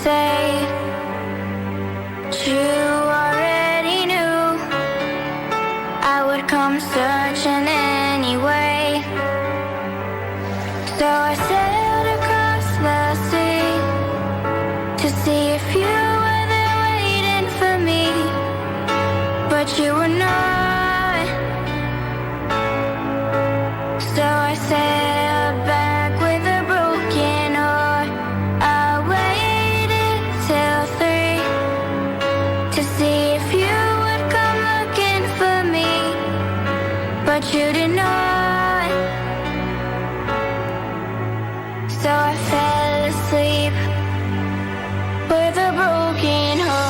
say you already knew I would come searching anyway. So I sailed across the sea to see if you were there waiting for me, but you were not. So I sailed back with a broken heart. I waited till 3 to see if you would come looking for me, but you did not. So I fell asleep with a broken heart.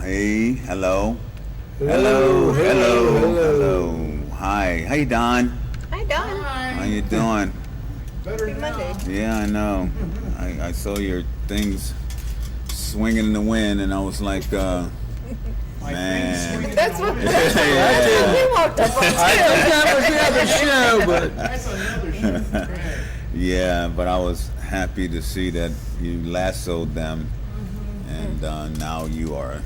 Hey, hello. Hello. Hello. Hi. How you doing? Hi, Don. How you doing? Better Happy now. Monday. Yeah, I know. I saw your things swinging in the wind, and I was like, man. That's what Yeah. we walked up on too. That was the other show, but That's another show. Yeah, but I was happy to see that you lassoed them, and now you are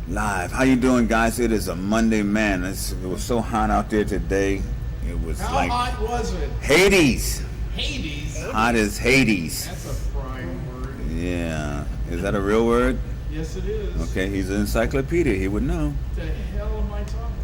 live. How you doing, guys? It is a Monday, man. It was so hot out there today. It was How like hot was it? Hades. Hades. Hot as Hades. That's a prime word. Yeah. Is that a real word? Yes, it is. Okay, he's an encyclopedia. He would know. What the hell am I talking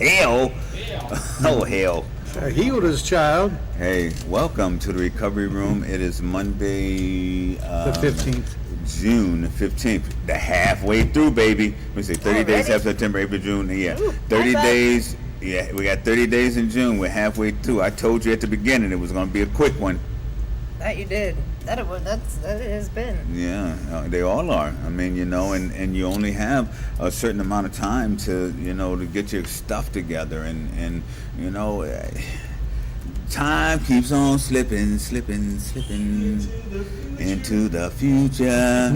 Hell. about? Oh, hell. healed his child. Hey, welcome to the recovery room. It is Monday, The 15th. June 15th. The halfway through, baby. Let me see, 30 days Already? after September, April, June. Yeah, Ooh, 30 high five. days. Yeah, we got 30 days in June. We're halfway through. I told you at the beginning it was going to be a quick one. That you did. That it was. That it has been. Yeah, they all are. I mean, and you only have a certain amount of time to, to get your stuff together, and time keeps on slipping into the future.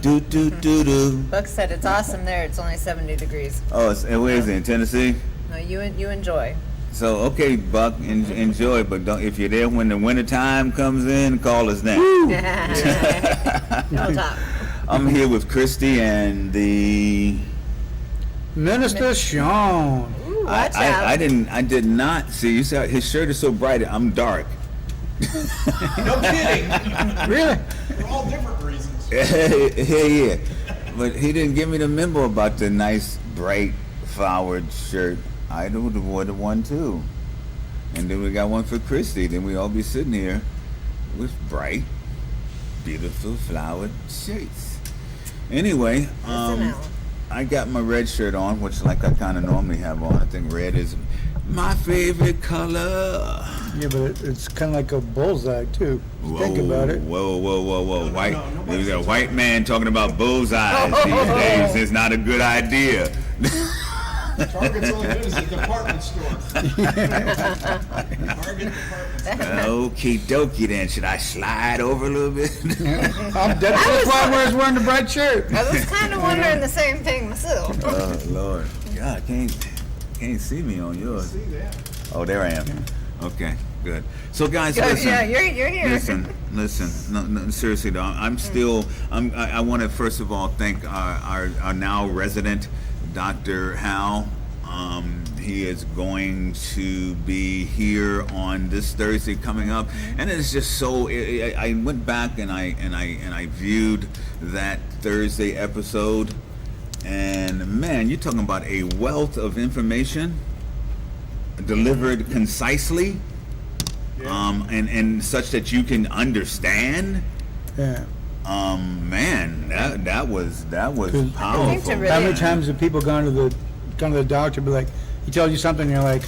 Do do do do. Buck said it's awesome there. It's only 70 degrees. Oh, where is it? In Tennessee? No, you enjoy. So okay, Buck, enjoy, but don't, if you're there when the winter time comes in, call us now. No top. I'm here with Christy and the. Minister Sean. Ooh, watch out. I did not see. You saw his shirt is so bright. I'm dark. No kidding. Really? For all different reasons. Yeah. But he didn't give me the memo about the nice, bright, flowered shirt. I would have worn one too. And then we got one for Christy. Then we all be sitting here with bright, beautiful, flowered shirts. Anyway, SNL. I got my red shirt on, which like I kind of normally have on. I think red is my favorite color. Yeah, but it's kind of like a bullseye, too. Think about it. Whoa. White. no, nobody There's a says white man talking about bullseyes these days. It's not a good idea. Target's only good as a department store. Target department store. Okie dokie then. Should I slide over a little bit? That's why I was wearing the bright shirt. I was kind of wondering the same thing myself. Oh, Lord. God, can't see me on yours. See that? Oh, there I am. Okay, good. So, guys, Good, listen. yeah, you're here. Listen. No, seriously though, I want to first of all thank our now resident Dr. Hal. He is going to be here on this Thursday coming up, and it's just so. I went back and I viewed that Thursday episode, and man, you're talking about a wealth of information delivered concisely, and such that you can understand. Yeah. Man, that was I think powerful. to really- How many times have people gone to the doctor, be like, he tells you something, and you're like,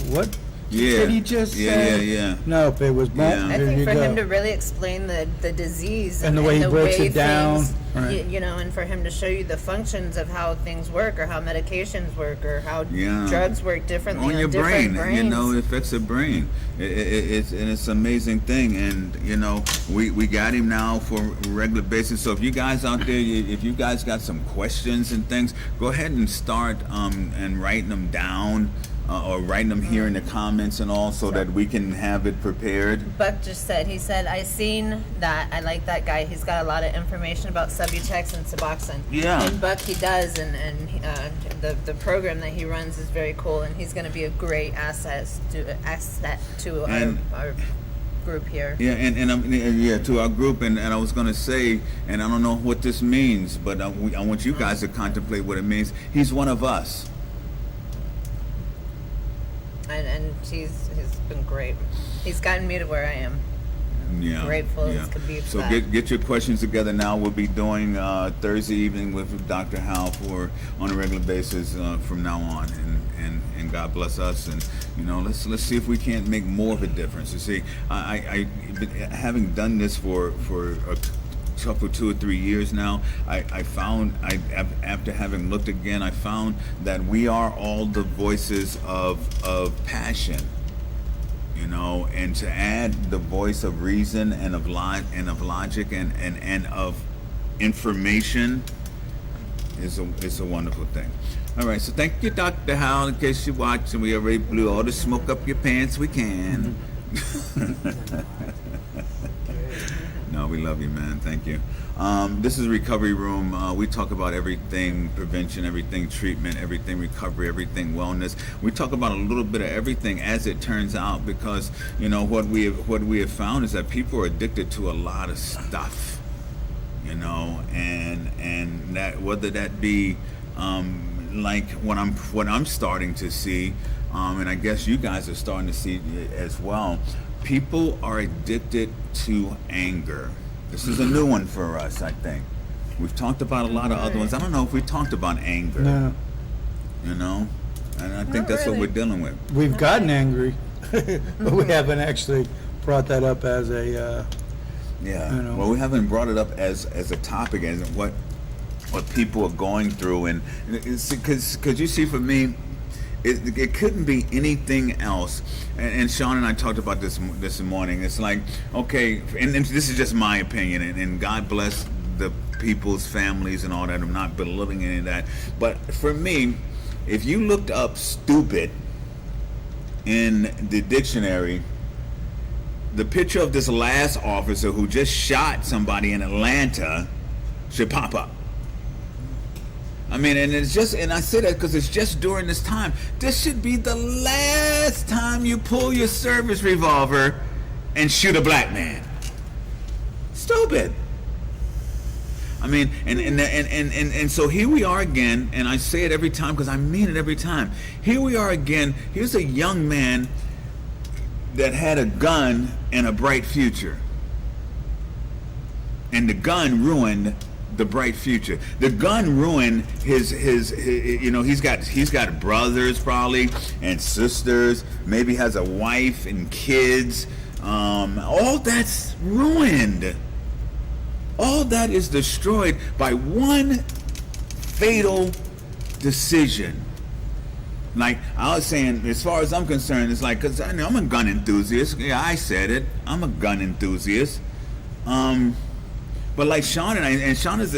what Yeah. did he just Yeah, say? yeah. No, if it was Yeah. bump, I there think you for go. him to really explain the disease And the way he breaks it down. things Right. You know, and for him to show you the functions of how things work, or how medications work, or how Yeah. drugs work differently on your different brain, brains. you know, it affects the brain. It's an amazing thing, and you know, we got him now for a regular basis. So if you guys out there, if you guys got some questions and things, go ahead and start and writing them down. Or writing them here in the comments and all, so that we can have it prepared. Buck just said, he said, I seen that. I like that guy. He's got a lot of information about Subutex and Suboxone. Yeah. And Buck, he does, and the program that he runs is very cool, and he's going to be a great asset to And- our group here. Yeah, and to our group, and I was gonna say, and I don't know what this means, but I want you guys to contemplate what it means. He's one of us. And he's been great. He's gotten me to where I am. Yeah, Grateful as could be for So that. get your questions together now. We'll be doing Thursday evening with Dr. Hal on a regular basis from now on, and God bless us. And you know, let's see if we can't make more of a difference. You see, I having done this for a couple 2 or 3 years now, I found after having looked again, I found that we are all the voices of passion. You know, and to add the voice of reason and of logic and of information is a wonderful thing. All right, so thank you, Dr. Howell. In case you watch, and we already blew all the smoke up your pants we can. No, we love you, man. Thank you. This is Recovery Room. We talk about everything prevention, everything treatment, everything recovery, everything wellness. We talk about a little bit of everything as it turns out, because you know what we have found is that people are addicted to a lot of stuff. You know, and that whether that be like what I'm starting to see, and I guess you guys are starting to see as well. People are addicted to anger. This is a new one for us, I think. We've talked about a lot of other ones. I don't know if we talked about anger. No, You know? And I think Not that's really. what we're dealing with. we've gotten angry, but we haven't actually brought that up as a, Yeah. You know. Well, we haven't brought it up as a topic, as what people are going through. And because you see, for me, it couldn't be anything else. And Sean and I talked about this morning. It's like, okay, and this is just my opinion, and God bless the people's families and all that. I'm not belittling any of that. But for me, if you looked up stupid in the dictionary, the picture of this last officer who just shot somebody in Atlanta should pop up. I mean, and it's just, and I say that because it's just during this time. This should be the last time you pull your service revolver and shoot a black man. Stupid. I mean, and so here we are again, and I say it every time because I mean it every time. Here we are again. Here's a young man that had a gun and a bright future, and the gun ruined the bright future. The gun ruined his you know, he's got brothers probably and sisters, maybe has a wife and kids. All that's ruined. All that is destroyed by one fatal decision. Like I was saying, as far as I'm concerned, it's like, because I know I'm a gun enthusiast. Yeah, I said it. I'm a gun enthusiast. But like Sean and Sean is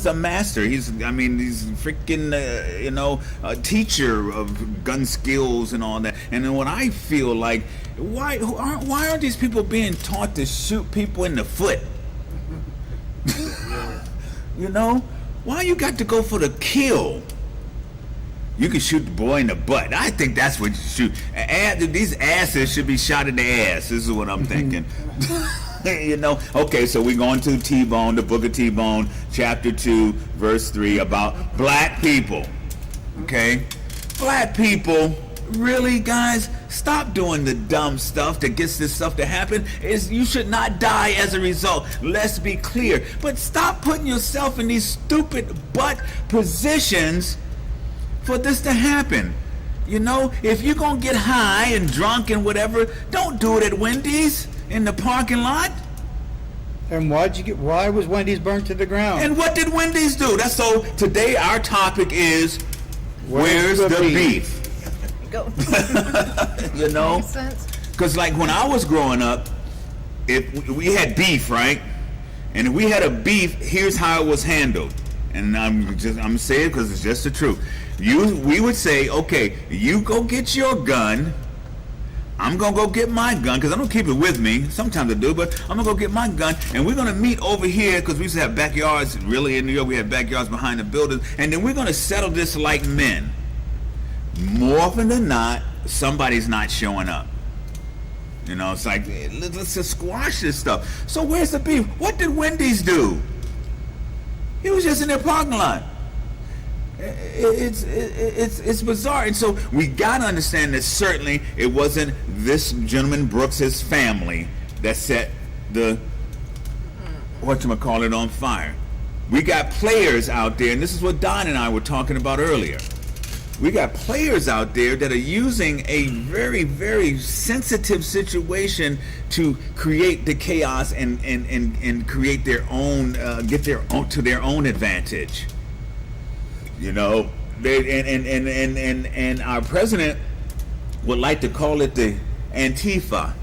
a master. He's freaking, you know, a teacher of gun skills and all that. And then what I feel like, why aren't these people being taught to shoot people in the foot? You know, why you got to go for the kill? You can shoot the boy in the butt. I think that's what you shoot. These asses should be shot in the ass. This is what I'm thinking. You know, okay, so we're going to T-Bone, the book of T-Bone, chapter 2, verse 3, about black people. Okay? Black people, really, guys? Stop doing the dumb stuff that gets this stuff to happen. You should not die as a result. Let's be clear. But stop putting yourself in these stupid butt positions for this to happen. You know, if you're going to get high and drunk and whatever, don't do it at Wendy's in the parking lot. And why was Wendy's burnt to the ground? And what did Wendy's do? That's so. Today our topic is where's the beef? Go. You know, Makes sense. because like when I was growing up, if we had beef, right, and if we had a beef, here's how it was handled. And I'm saying it because it's just the truth. We would say, okay, you go get your gun. I'm gonna go get my gun because I don't keep it with me. Sometimes I do, but I'm gonna go get my gun, and we're gonna meet over here because we used to have backyards. Really, in New York, we had backyards behind the buildings, and then we're gonna settle this like men. More often than not, somebody's not showing up. You know, it's like let's just squash this stuff. So where's the beef? What did Wendy's do? He was just in their parking lot. It's bizarre, and so we gotta understand that certainly it wasn't this gentleman Brooks's family that set the whatchamacallit on fire. We got players out there, and this is what Don and I were talking about earlier. We got players out there that are using a very, very sensitive situation to create the chaos and create their own, get their own to their own advantage. You know, and our president would like to call it the Antifa,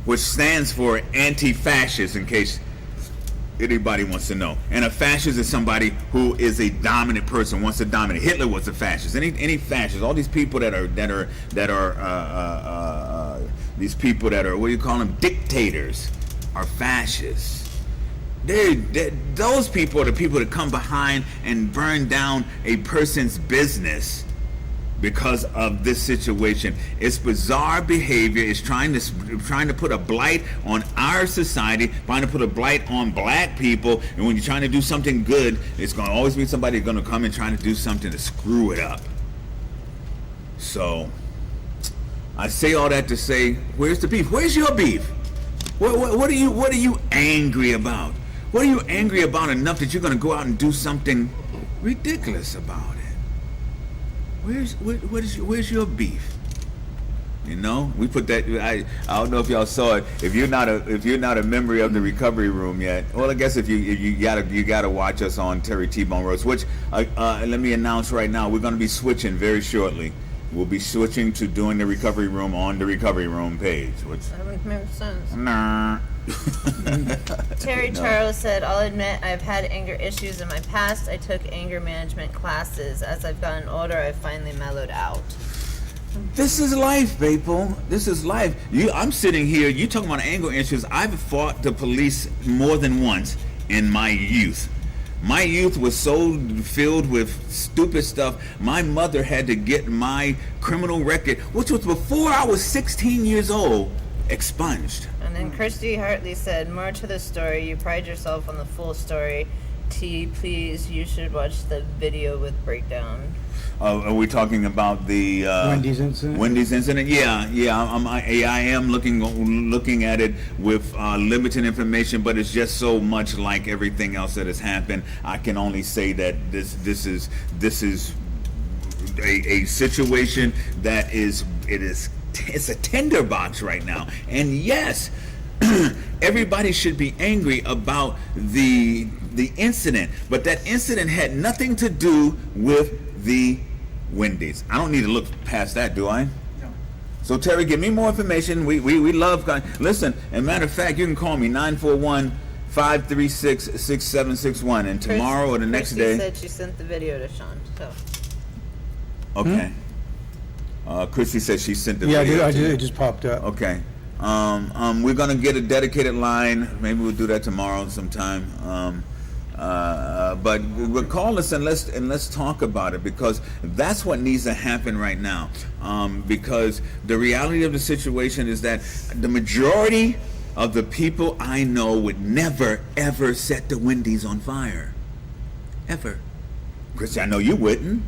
which stands for anti-fascist, in case anybody wants to know. And a fascist is somebody who is a dominant person, wants to dominate. Hitler was a fascist. Any fascist, all these people that are these people that are, what do you call them, dictators, are fascists. Those people are the people that come behind and burn down a person's business because of this situation. It's bizarre behavior. It's trying to put a blight on our society, trying to put a blight on black people. And when you're trying to do something good, it's going to always be somebody going to come and trying to do something to screw it up. So I say all that to say, where's the beef? Where's your beef? What are you angry about? What are you angry about enough that you're going to go out and do something ridiculous about it? Where's your beef? You know, we put that. I don't know if y'all saw it. If you're not a member of the recovery room yet, well, I guess if you gotta watch us on Terry T-Bone Roast. Which let me announce right now, we're going to be switching very shortly. We'll be switching to doing the recovery room on the recovery room page. Which That makes sense. nah. Terry Charles said, I'll admit I've had anger issues in my past. I took anger management classes. As I've gotten older, I've finally mellowed out. This is life, people. This is life. I'm sitting here, you talking about anger issues. I've fought the police more than once in my youth. My youth was so filled with stupid stuff. My mother had to get my criminal record, which was before I was 16 years old, expunged. And then Christy Hartley said, more to the story. You pride yourself on the full story. T, please, you should watch the video with breakdown. Are we talking about the Wendy's incident? Wendy's incident? Yeah. I am looking at it with limited information, but it's just so much like everything else that has happened. I can only say that this is a situation that it's a tinderbox right now. And yes, everybody should be angry about the incident, but that incident had nothing to do with the Wendy's. I don't need to look past that, do I? No. So Terry, give me more information. We love. Listen, and matter of fact, you can call me 941-536-6761, and tomorrow or the next Christy day. said she sent the video to Sean. So Okay. Christy said she sent the Yeah, video. I to did. you. It just popped up. Okay. We're gonna get a dedicated line. Maybe we'll do that tomorrow sometime. But call us and let's talk about it, because that's what needs to happen right now. Because the reality of the situation is that the majority of the people I know would never ever set the Wendy's on fire, ever. Chrissy, I know you wouldn't.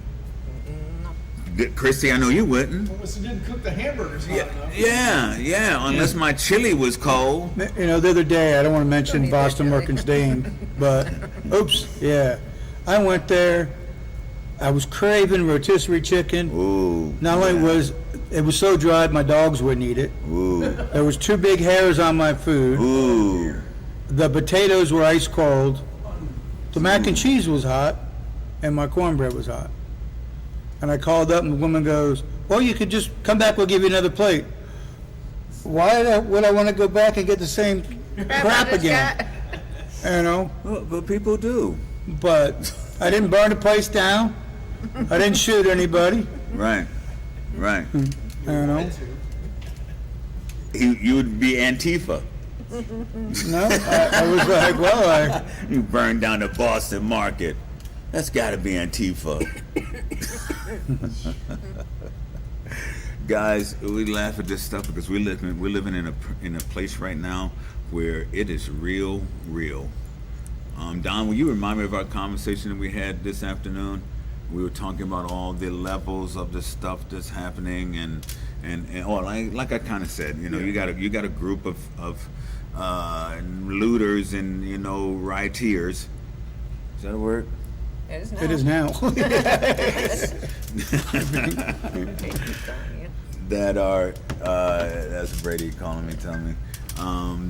Christy, I know you wouldn't. Unless you didn't cook the hamburgers hot enough. Yeah. Unless my chili was cold. You know, the other day, I don't want to mention need Boston that, Joey. Merkenstein, but oops, yeah. I went there. I was craving rotisserie chicken. Ooh. Not only was it was so dry, my dogs wouldn't eat it. Ooh. There was 2 big hairs on my food. Ooh. The potatoes were ice cold. The mac and cheese was hot, and my cornbread was hot. And I called up, and the woman goes, "Well, you could just come back. We'll give you another plate." Why would I want to go back and get the same crap again? You know. But people do. But I didn't burn the place down. I didn't shoot anybody. Right. Right. You know. You would be Antifa. No, I was like, well, You burned down the Boston market. That's got to be Antifa. Guys, we laugh at this stuff because we're living in a place right now where it is real. Don, will you remind me of our conversation that we had this afternoon? We were talking about all the levels of the stuff that's happening, and like I kind of said, you know, you got a group of looters and, you know, rioters. Is that a word? It is now. it is now. That are that's Brady calling me, telling me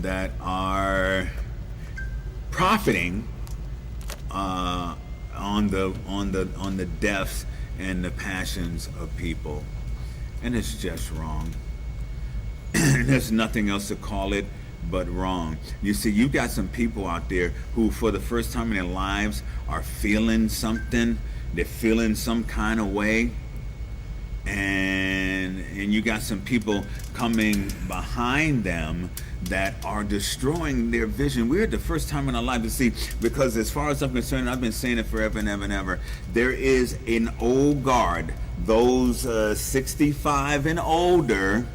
that are profiting on the deaths and the passions of people, and it's just wrong. There's nothing else to call it but wrong. You see, you got some people out there who, for the first time in their lives, are feeling something. They're feeling some kind of way. And you got some people coming behind them that are destroying their vision. We're at the first time in our life to see, because as far as I'm concerned, I've been saying it forever and ever and ever, there is an old guard, those 65 and older,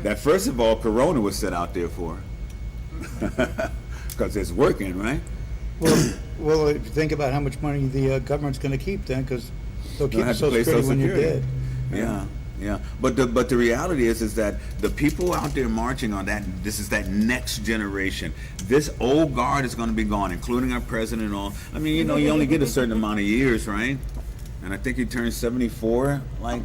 that first of all, Corona was set out there for. Because it's working, right? Well, if you think about how much money the government's going to keep then, because they'll keep have to Social pay Security when you're Social dead. Yeah. But the reality is that the people out there marching on that, this is that next generation. This old guard is going to be gone, including our president and all. I mean, you know, you only get a certain amount of years, right? And I think he turned 74, like,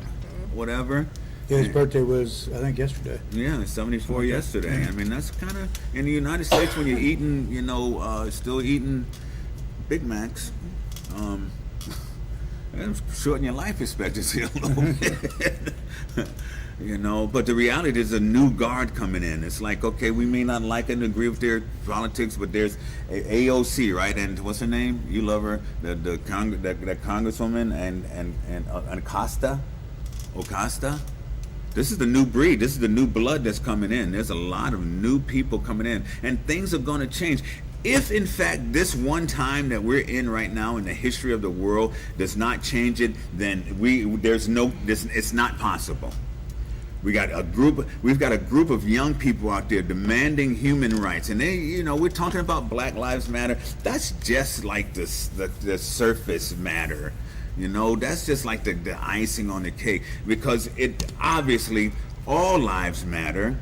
whatever. Yeah, his birthday was, I think, yesterday. Yeah, 74 yesterday. I mean, that's kind of, in the United States, when you're eating, you know, still eating Big Macs, shorten your life expectancy a little bit. You know, but the reality is a new guard coming in. It's like, okay, we may not like it and agree with their politics, but there's AOC, right? And what's her name? You love her, that congresswoman, and Acosta. This is the new breed. This is the new blood that's coming in. There's a lot of new people coming in, and things are going to change. If, in fact, this one time that we're in right now in the history of the world does not change it, then it's not possible. We've got a group of young people out there demanding human rights, and we're talking about Black Lives Matter. That's just like the surface matter. You know, that's just like the icing on the cake, because it obviously all lives matter.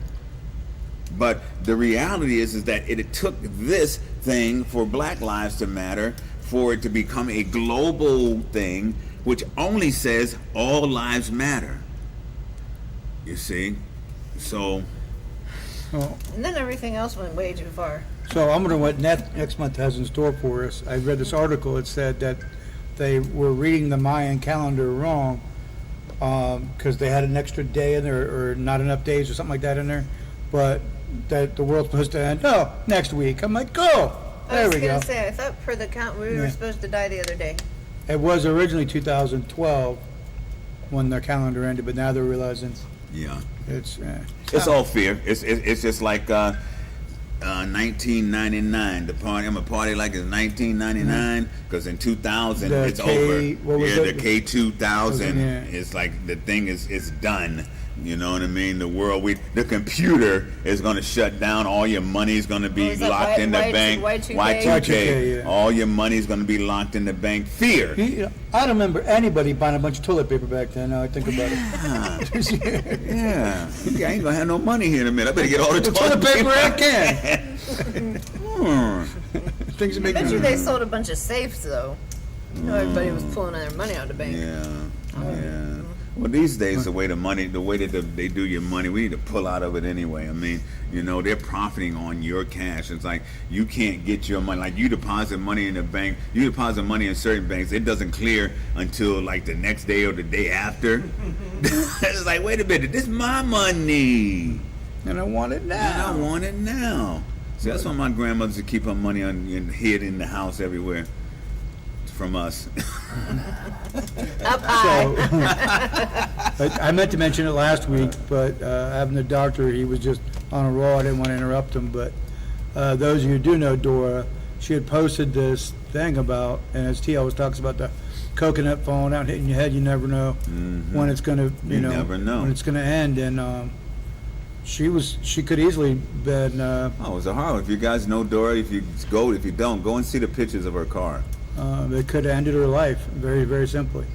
But the reality is that it took this thing for Black lives to matter, for it to become a global thing, which only says all lives matter. You see? So. Well, And then everything else went way too far. so I'm wondering what next month has in store for us. I read this article. It said that they were reading the Mayan calendar wrong because they had an extra day in there, or not enough days or something like that in there. But that the world's supposed to end, next week. I'm like, there I was we go. going to say, I thought per the count we were Yeah. supposed to die the other day. It was originally 2012 when the calendar ended, but now they're realizing Yeah. it's It's all fear. It's just like 1999. I'm a party like it's 1999 because in 2000 The it's K- over. what was it? The K2000 Yeah. is like the thing is done. You know what I mean? The computer is going to shut down. All your money is going to be What was that, locked in the bank. Y2K? Y2K, yeah. All your money is going to be locked in the bank. Fear. I don't remember anybody buying a bunch of toilet paper back then. Now I think about it. Yeah. I ain't gonna have no money here in a minute. I better get all the Toilet paper I can. Things are I making. bet you they sold a bunch of safes though. You know, everybody was pulling their money out of the bank. Yeah. Well, these days, the way that they do your money, we need to pull out of it anyway. I mean, they're profiting on your cash. It's like you can't get your money. Like you deposit money in the bank, you deposit money in certain banks, it doesn't clear until like the next day or the day after. It's like, wait a minute, this is my money, And I want it and I now. want it now. See, that's why my grandmother used to keep her money hid in the house everywhere from us. Up high. But I meant to mention it last week, but having the doctor, he was just on a roll. I didn't want to interrupt him, but those of you who do know Dora, she had posted this thing about, and as T always talks about, the coconut falling out, hitting your head. You never know when it's going to, You never know. when it's going to end. And she could easily been, Oh, it was a horror. If you guys know Dora, if you don't, go and see the pictures of her car. it could have ended her life very, very simply.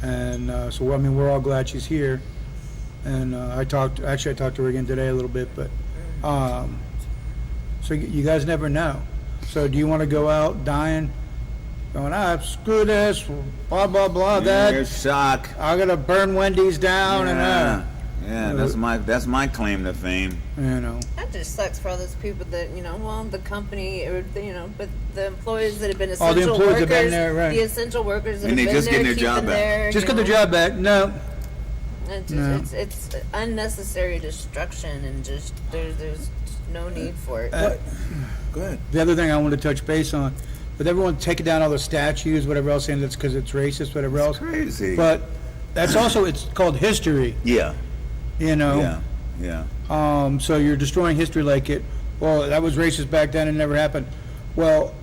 And so, I mean, we're all glad she's here. And I talked to her again today a little bit, but so you guys never know. So do you want to go out dying, going, screw this, blah, blah, blah, You're that, shock. I'm going to burn Wendy's down, Yeah, that's my claim to fame. That just sucks for all those people that, the company, or, but the employees that have been essential All the employees workers, have been there, right. the essential workers that And have they been just there, getting their job keeping back. their, Just got the job back. No. It's unnecessary destruction, and just there's no need for it. Go ahead. The other thing I wanted to touch base on, with everyone taking down all the statues, whatever else, saying that's because it's racist, whatever else. Crazy. But that's also, it's called history, Yeah. Yeah. So you're destroying history like well, that was racist back then and never happened. Well,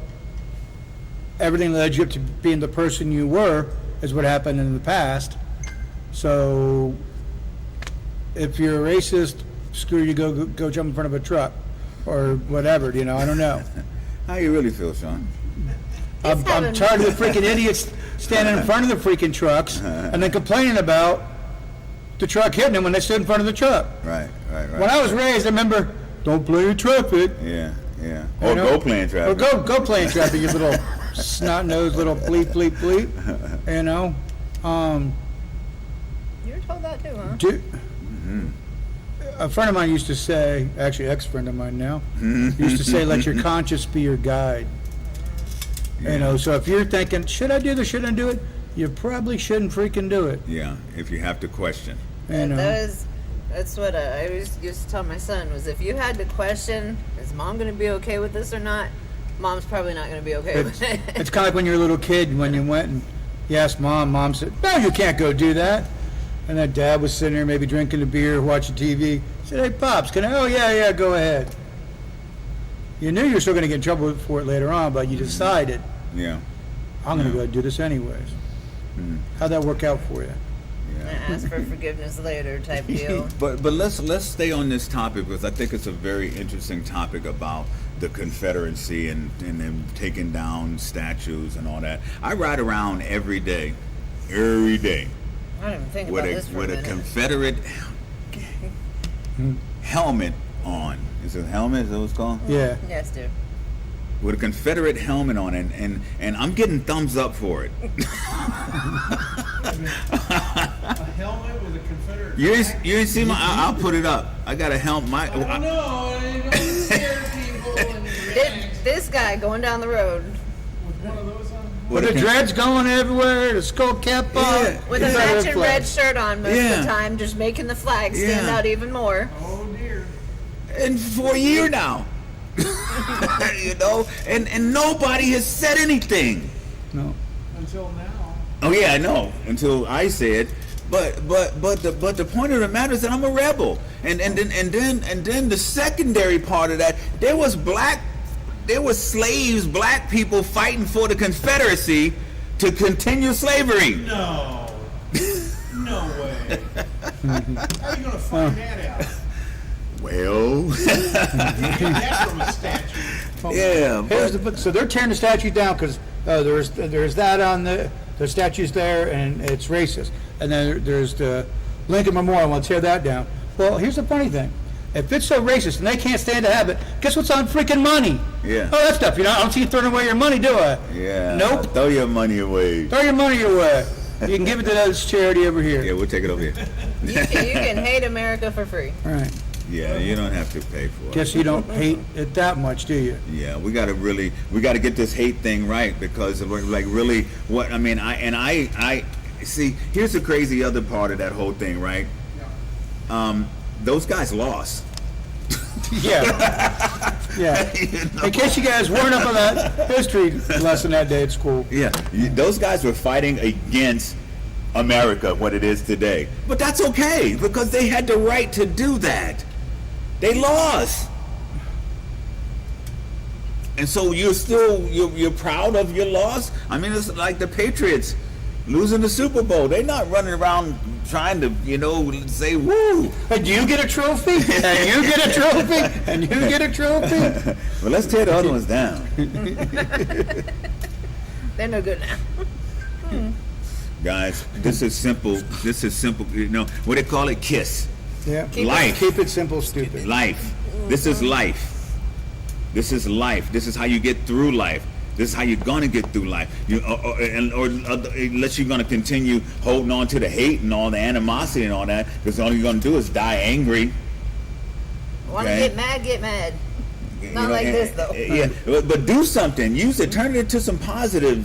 everything led you up to being the person you were is what happened in the past. So if you're a racist, screw you, go jump in front of a truck or whatever, I don't know. How you really feel, Sean? I'm tired of the freaking idiots standing in front of the freaking trucks and then complaining about the truck hitting them when they stood in front of the truck. Right. When I was raised, I remember, don't play in traffic. Yeah. Or You know? go playing traffic. Or go play in traffic, you little snot-nosed little bleep, bleep, bleep. You were told that too, huh? A friend of mine used to say, actually ex-friend of mine now, used to say, let your conscience be your guide. So if you're thinking, should I do this, should I do it? You probably shouldn't freaking do it. Yeah, if you have to question. That's what I always used to tell my son, was if you had to question, is mom going to be okay with this or not? Mom's probably not going to be okay with it. It's kind of like when you're a little kid, when you went and you asked mom said, no, you can't go do that. And then dad was sitting there maybe drinking a beer, watching TV. He said, hey, Pops, can I? Oh, yeah, go ahead. You knew you were still going to get in trouble for it later on, but you decided, Yeah. I'm going to go do this anyways. How'd that work out for you? Ask for forgiveness later type deal. But let's stay on this topic, because I think it's a very interesting topic about the Confederacy and them taking down statues and all that. I ride around every day. I don't even think about this for a with a minute. Confederate helmet on. Is it a helmet? Is that what it's called? Yeah. Yes, dude. With a Confederate helmet on, and I'm getting thumbs up for it. A helmet with a Confederate You flag? ain't see my? I'll put it up. I got a helmet. I don't know. I don't scare people and This guy going down the road with one of those on. With the dreads going everywhere, the skull cap on. Yeah. with a Confederate matching flag. red shirt on most of Yeah. the time, just making the flag stand Yeah. out even more. Oh dear. And for a year now. And nobody has said anything. No. Until now. Oh yeah, I know. Until I said, but the point of the matter is that I'm a rebel. And then the secondary part of that, there was slaves, black people fighting for the Confederacy to continue slavery. No. No way. How are you gonna find that out? Well, That's from a statue. yeah, So they're tearing the statue down because there's that on the statue's there and it's racist. And then there's the Lincoln Memorial. Want to tear that down? Well, here's the funny thing: if it's so racist and they can't stand to have it, guess what's on freaking money? Yeah. Oh, that stuff. I don't see you throwing away your money, do I? yeah. Nope. Throw your money away. Throw your money away. You can give it to this charity over Yeah, here. we'll take it over here. You can hate America for free. All right. Yeah, you don't have to pay for it. Guess you don't hate it that much, do you? Yeah, we got to get this hate thing right, because of, like, really what I mean. I see. Here's the crazy other part of that whole thing, right? Those guys lost. Yeah. Yeah. In case you guys weren't up on that history lesson that day at school. Yeah, those guys were fighting against America, what it is today. But that's okay, because they had the right to do that. They lost. And so you're proud of your loss? I mean, it's like the Patriots losing the Super Bowl. They're not running around trying to, say, woo. And you get a trophy, and you get a trophy, and you get a trophy. Well, let's tear the other ones down. They're no good now. Guys, this is simple. What they call it? KISS. Yeah. Life. Keep it simple, stupid. Life. This is life. This is life. This is how you get through life. This is how you're gonna get through life. Unless you're gonna continue holding on to the hate and all the animosity and all that, because all you're gonna do is die angry. Want to Okay. get mad. Not like this, though. Yeah, but do something. Use it. Turn it into some positive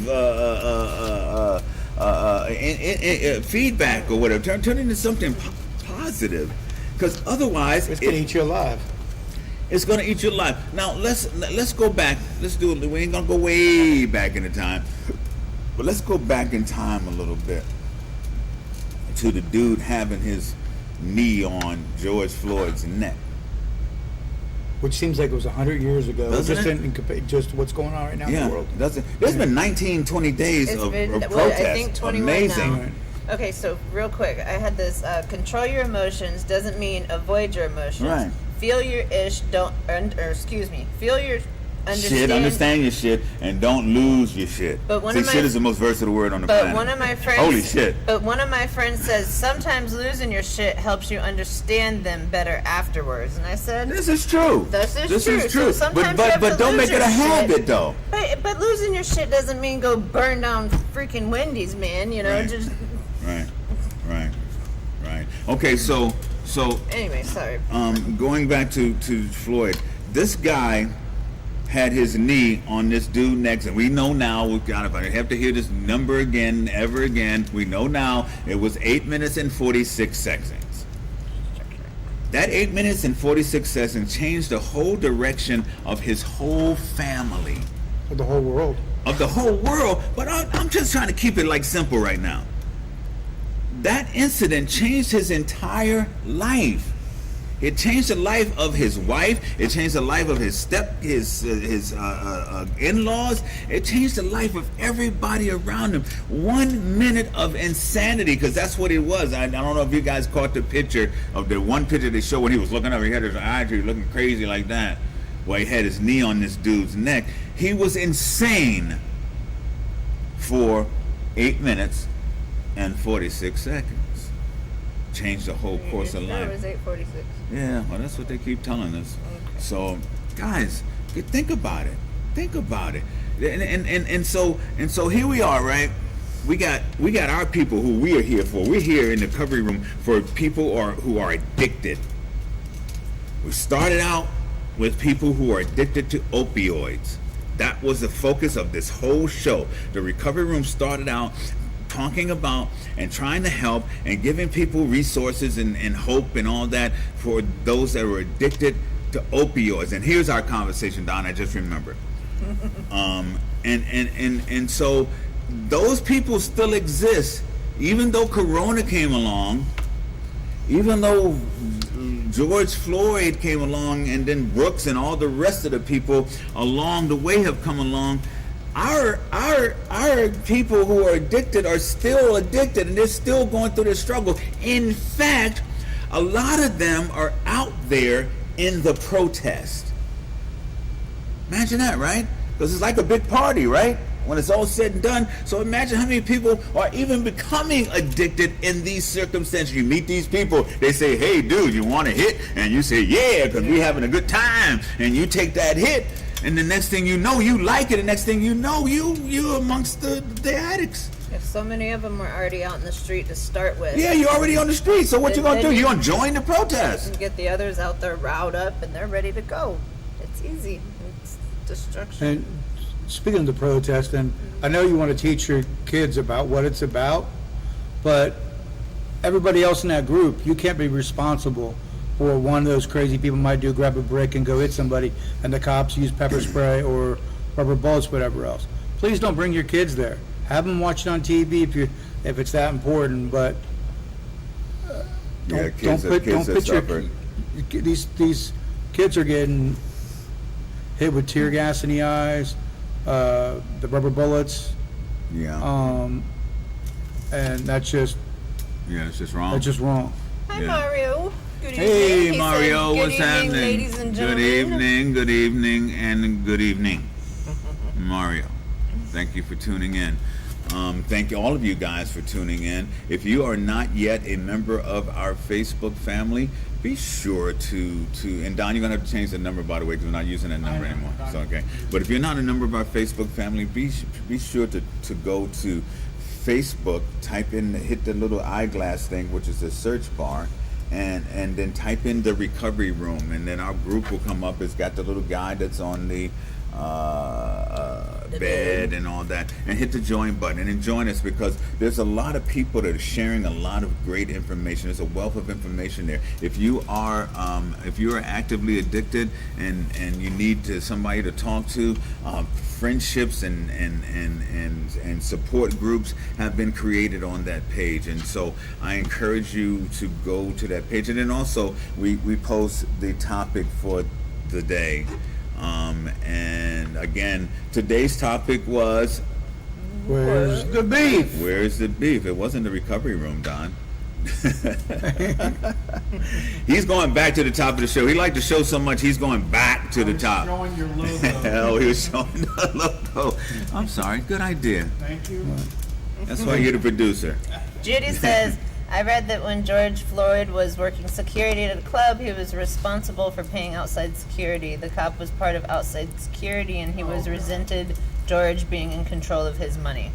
feedback or whatever. Turn it into something positive, because otherwise It's gonna eat you alive. it's gonna eat your life. Now let's go back. Let's do it. We ain't gonna go way back in the time, but let's go back in time a little bit to the dude having his knee on George Floyd's neck. Which seems like it was 100 years ago. Doesn't just it? just what's going on right now in Yeah, the world. there's been 19, 20 days It's of been, protest. well, I think 21 Amazing. now. Okay, so real quick, I had this control your emotions doesn't mean avoid your emotions. Right. Feel your ish, feel your Understand your shit, and don't lose your shit. But one See, of my- shit is the most versatile word on the But planet. one of my friends Holy shit. But one of my friends says sometimes losing your shit helps you understand them better afterwards. And I said This is true. This is This true. is true. So sometimes but you have but to don't lose make it your a habit, shit. though. But losing your shit doesn't mean go burn down freaking Wendy's, man. Right. Just Right. Okay, so anyway, sorry. going back to Floyd, this guy had his knee on this dude next, and we know now, we have to hear this number again, ever again. We know now it was 8 minutes and 46 seconds. That 8 minutes and 46 seconds changed the whole direction of his whole family, For the whole world. of the whole world. But I'm just trying to keep it like simple right now. That incident changed his entire life. It changed the life of his wife. It changed the life of his in-laws. It changed the life of everybody around him. 1 minute of insanity, because that's what it was. I don't know if you guys caught the picture of the one picture they showed when he was looking up. He had his eyes looking crazy like that, while he had his knee on this dude's neck. He was insane for 8 minutes and 46 seconds. Changed the whole course of life. It was 8:46. Yeah, well, that's what they keep telling us. So, guys, think about it. Think about it. And so here we are, right? We got our people who we are here for. We're here in the recovery room for people who are addicted. We started out with people who are addicted to opioids. That was the focus of this whole show. The recovery room started out talking about and trying to help and giving people resources and hope and all that for those that were addicted to opioids. And here's our conversation, Don, I just remembered. And so those people still exist, even though Corona came along, even though George Floyd came along, and then Brooks and all the rest of the people along the way have come along. Our people who are addicted are still addicted, and they're still going through this struggle. In fact, a lot of them are out there in the protest. Imagine that, right? Because it's like a big party, right? When it's all said and done. So imagine how many people are even becoming addicted in these circumstances. You meet these people, they say, hey, dude, you want a hit? And you say, yeah, because we're having a good time. And you take that hit. And the next thing you know, you like it. The next thing you know, you amongst the addicts. If so many of them were already out in the street to start with. Yeah, you're already on the street. So what you gonna do? Then You gonna join the protest? and get the others out there riled up and they're ready to go. It's easy. It's destruction. And speaking of the protest, and I know you want to teach your kids about what it's about, but everybody else in that group, you can't be responsible for one of those crazy people might do, grab a brick and go hit somebody, and the cops use pepper spray or rubber bullets, whatever else. Please don't bring your kids there. Have them watch it on TV if it's that important, but Yeah, don't put your suffer. these kids are getting hit with tear gas in the eyes, the rubber bullets, Yeah, and that's just it's just wrong. wrong. Hi, Yeah. Mario. Good evening. Hey, He said, Mario, "Good what's evening, happening? ladies and Good gentlemen." evening, good evening, and good evening, Mario. Thank you for tuning in. Thank you, all of you guys, for tuning in. If you are not yet a member of our Facebook family, be sure to and Don, you're gonna have to change the number, by the way, because we're not using that number anymore. So okay, but if you're not a member of our Facebook family, be sure to go to Facebook, hit the little eyeglass thing, which is the search bar, and then type in the recovery room, and then our group will come up. It's got the little guy that's on the bed and all that, and hit the join button and then join us, because there's a lot of people that are sharing a lot of great information. There's a wealth of information there. If you are actively addicted and you need somebody to talk to, friendships and support groups have been created on that page, and so I encourage you to go to that page. And then also we post the topic for the day. And again, today's topic was, Where's the beef? where's the beef? It wasn't the recovery room, Don. He's going back to the top of the show. He liked the show so much, he's going back to the top. Showing your logo. Oh, he was showing the logo. I'm sorry. Good idea. Thank you. That's why you're the producer. Judy says, I read that when George Floyd was working security at a club, he was responsible for paying outside security. The cop was part of outside security, and he was resented George being in control of his money.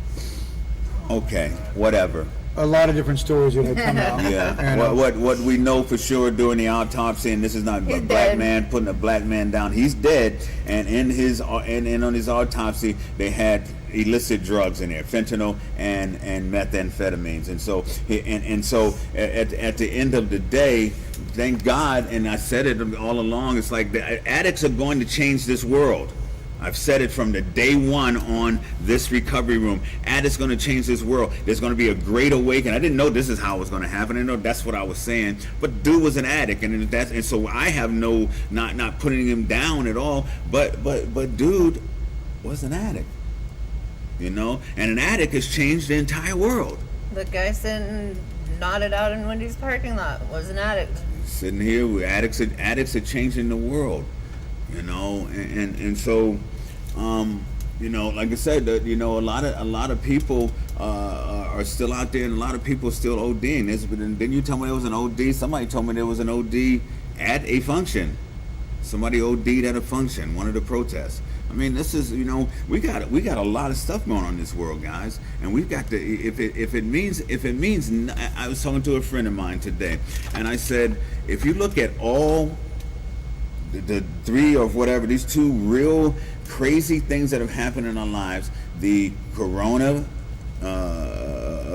Okay, whatever. A lot of different stories that have come out. Yeah. And, What we know for sure during the autopsy, and this is not a He's black dead. man putting a black man down. He's dead, and in his and on his autopsy they had illicit drugs in there, fentanyl and methamphetamines, and so at the end of the day, thank God, and I said it all along, it's like the addicts are going to change this world. I've said it from the day one on this recovery room. Addicts going to change this world. There's going to be a great awakening. I didn't know this is how it was going to happen. I didn't know that's what I was saying. But dude was an addict, and so I have no not putting him down at all. But dude was an addict, and an addict has changed the entire world. The guy sitting nodded out in Wendy's parking lot was an addict. Sitting here, with addicts are changing the world, and so. Like I said, a lot of people are still out there, and a lot of people are still ODing. Didn't you tell me there was an OD? Somebody told me there was an OD at a function. Somebody OD'd at a function, one of the protests. I mean, this is, we got a lot of stuff going on in this world, guys, and we've got to. If it means, I was talking to a friend of mine today, and I said, if you look at all the three or whatever, these two real crazy things that have happened in our lives, the corona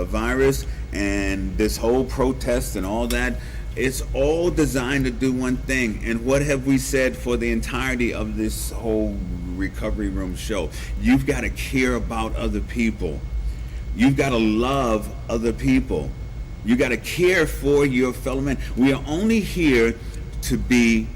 virus and this whole protest and all that, it's all designed to do one thing. And what have we said for the entirety of this whole recovery room show? You've got to care about other people. You've got to love other people. You got to care for your fellow man. We are only here to be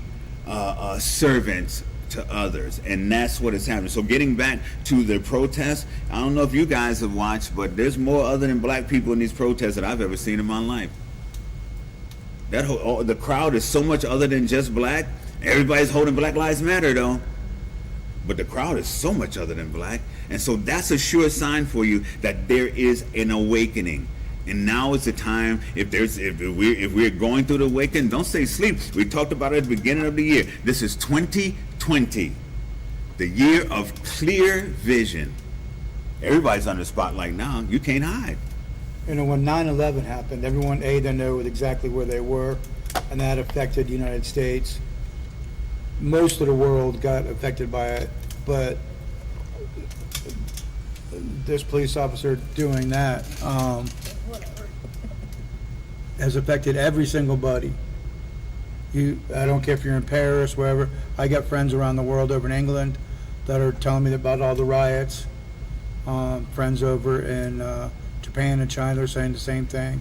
servants to others, and that's what is happening. So getting back to the protests, I don't know if you guys have watched, but there's more other than black people in these protests that I've ever seen in my life. The crowd is so much other than just black. Everybody's holding Black Lives Matter though, but the crowd is so much other than black, and so that's a sure sign for you that there is an awakening. And now is the time. If we're going through the awakening, don't stay asleep. We talked about it at the beginning of the year. This is 2020, the year of clear vision. Everybody's under the spotlight now. You can't hide. You know, when 9/11 happened, everyone they knew exactly where they were, and that affected the United States. Most of the world got affected by it, but this police officer doing that has affected every single buddy. I don't care if you're in Paris, wherever. I got friends around the world over in England that are telling me about all the riots. Friends over in Japan and China are saying the same thing.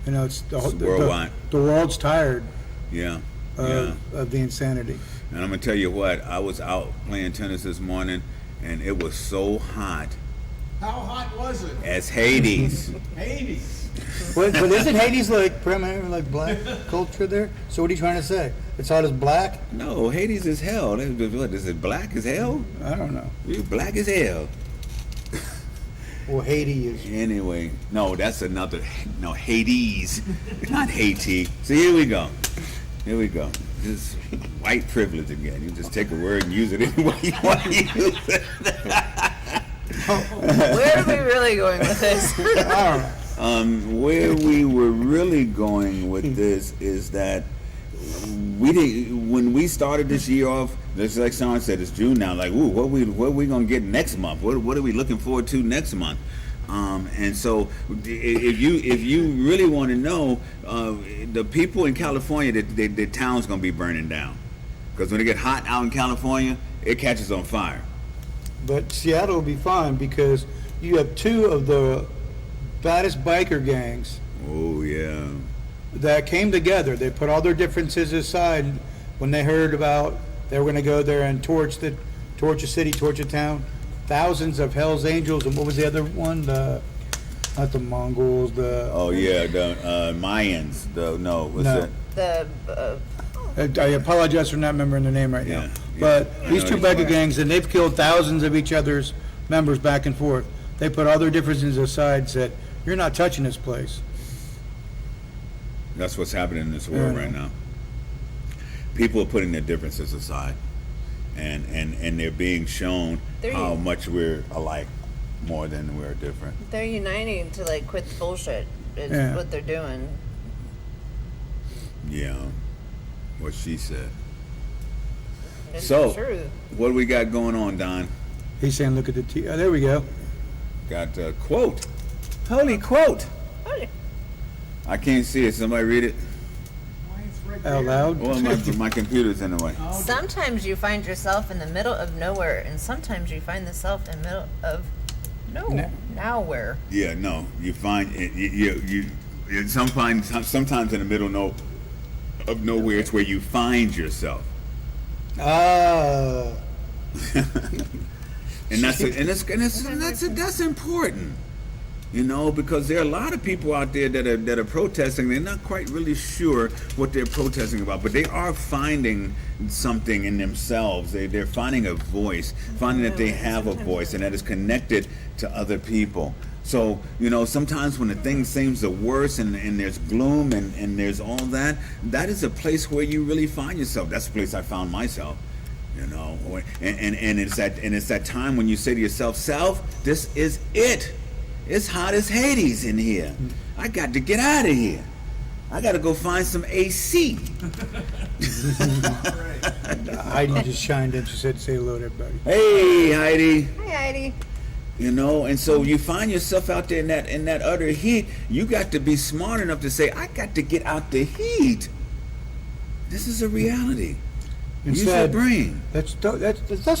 You know, it's worldwide. The world's tired Yeah. of the insanity. And I'm gonna tell you what. I was out playing tennis this morning, and it was so hot How hot was it? as Hades. Hades. But isn't Hades like primarily like black culture there? So what are you trying to say? It's hot as black? No, Hades is hell. What is it? Black as hell? I don't know. You black as hell. Well, Haiti is. Anyway, no, that's another. No, Hades, not Haiti. So here we go. Here we go. This white privilege again. You just take a word and use it any way you want to use it. Where are we really going with this? I don't know. Where we were really going with this is that when we started this year off, just like Sean said, it's June now. Like, ooh, what we gonna get next month? What are we looking forward to next month? And so, if you really want to know, the people in California, the town's gonna be burning down, because when it get hot out in California, it catches on fire. But Seattle will be fine because you have two of the baddest biker gangs Oh yeah. that came together. They put all their differences aside when they heard about they were going to go there and torch the city, torch the town. Thousands of Hell's Angels, and what was the other one? Not the Mongols. Oh yeah, the Mayans. What's No. that? The I apologize for not remembering their name right Yeah, now. yeah. But I these know two what you're biker gangs, and they've killed thousands of each other's members back and forth. They put all their differences aside and said, "You're not touching this place." That's what's happening in this world Yeah. right now. People are putting their differences aside, and they're being shown They're how u- much we're alike more than we're different. They're uniting to like quit the bullshit. Is Yeah. what they're doing. Yeah, what she said. It's So- the truth. What do we got going on, Don? He's saying, "Look at the T." Oh, there we go. Got a quote. Holy quote! Oh, I can't see it. Somebody read it. Why, it's right Out there. loud. Oh, my computer's in the way. sometimes you find yourself in the middle of nowhere, and sometimes you find yourself in the middle of nowhere. Yeah, no. You find you sometimes in the middle of nowhere. It's where you find yourself. Ah. And that's important, you know, because there are a lot of people out there that are protesting. They're not quite really sure what they're protesting about, but they are finding something in themselves. They're finding a voice, finding that they have a voice and that is connected to other people. So, you know, sometimes when the thing seems the worst and there's gloom and there's all that, that is a place where you really find yourself. That's the place I found myself. You know, and it's that time when you say to yourself, "Self, this is it. It's hot as Hades in here. I got to get out of here. I got to go find some AC." Heidi just chimed in. She said, "Say hello to everybody." Hey, Heidi. Hi, Heidi. You know, and so you find yourself out there in that utter heat. You got to be smart enough to say, "I got to get out the heat. This is a reality." Use your Instead, brain. let's